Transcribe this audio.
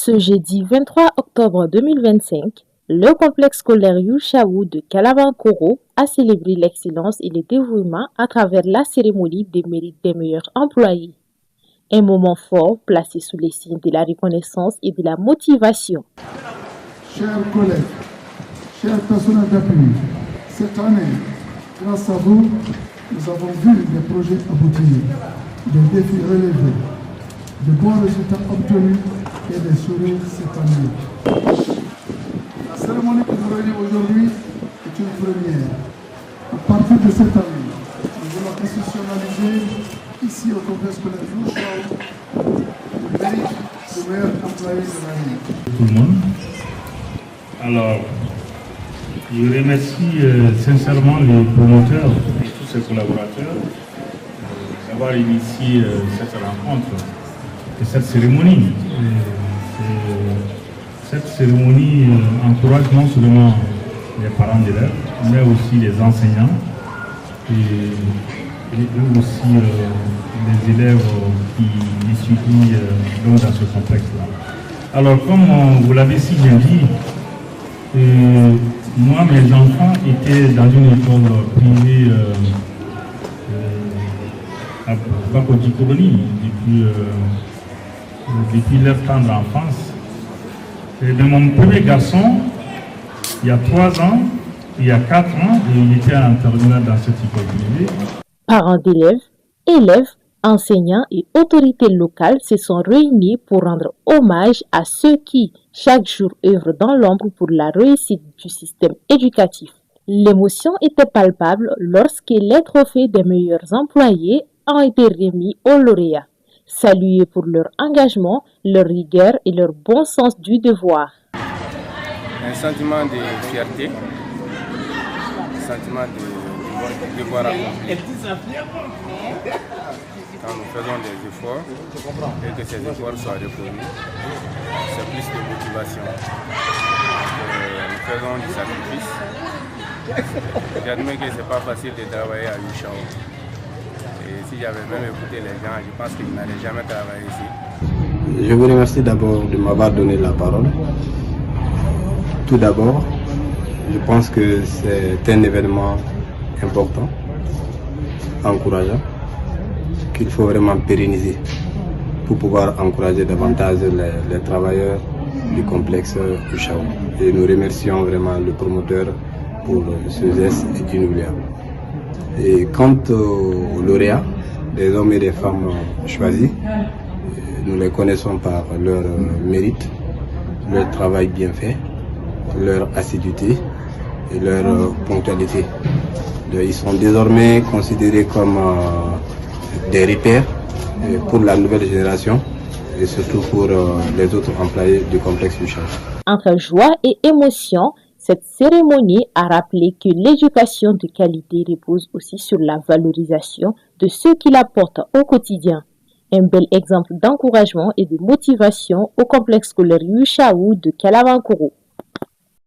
Ce jeudi 23 octobre 2025, le complexe scolaire Youchaou de Kalabankoro a célébré l'excellence et le dévouement à travers la cérémonie des mérites des meilleurs employés. Un moment fort placé sous les signes de la reconnaissance et de la motivation. Chers collègues, chers personnels d'appui, cette année, grâce à vous, nous avons vu des projets aboutir, des défis relevés, de bons résultats obtenus et des sourires cette année. La cérémonie que nous réunissons aujourd'hui est une première. À partir de cette année, nous voulons institutionnaliser ici au complexe scolaire Youchaou le mérite du meilleur employé de l'année. Tout le monde. Alors, je remercie sincèrement les promoteurs et tous ses collaborateurs d'avoir initié cette rencontre et cette cérémonie. Cette cérémonie encourage non seulement les parents d'élèves, mais aussi les enseignants et eux aussi les élèves qui étudient dans ce contexte-là. Alors, comme vous l'avez si bien dit, moi, mes enfants étaient dans une école privée à Bakodikoroni depuis leur temps d'enfance. Mon premier garçon, il y a 3 ans, il y a 4 ans, et il était en terminale dans cette école privée. Parents d'élèves, élèves, enseignants et autorités locales se sont réunis pour rendre hommage à ceux qui, chaque jour, œuvrent dans l'ombre pour la réussite du système éducatif. L'émotion était palpable lorsque les trophées des meilleurs employés ont été remis aux lauréats, salués pour leur engagement, leur rigueur et leur bon sens du devoir. Un sentiment de fierté, un sentiment de devoir accompli. Quand nous faisons des efforts et que ces efforts soient reconnus, c'est plus de motivation. Nous faisons du sacrifice. J'admets que ce n'est pas facile de travailler à Youchaou. Et si j'avais même écouté les gens, je pense que je n'allais jamais travailler ici. Je vous remercie d'abord de m'avoir donné la parole. Tout d'abord, je pense que c'est un événement important, encourageant, qu'il faut vraiment pérenniser pour pouvoir encourager davantage les travailleurs du complexe Youchaou. Et nous remercions vraiment le promoteur pour ce geste inoubliable. Et quant aux lauréats, des hommes et des femmes choisis, nous les connaissons par leur mérite, leur travail bien fait, leur assiduité et leur ponctualité. Ils sont désormais considérés comme des repères pour la nouvelle génération et surtout pour les autres employés du complexe Youchaou. Entre joie et émotion, cette cérémonie a rappelé que l'éducation de qualité repose aussi sur la valorisation de ceux qui la portent au quotidien. Un bel exemple d'encouragement et de motivation au complexe scolaire Youchaou de Kalabankoro.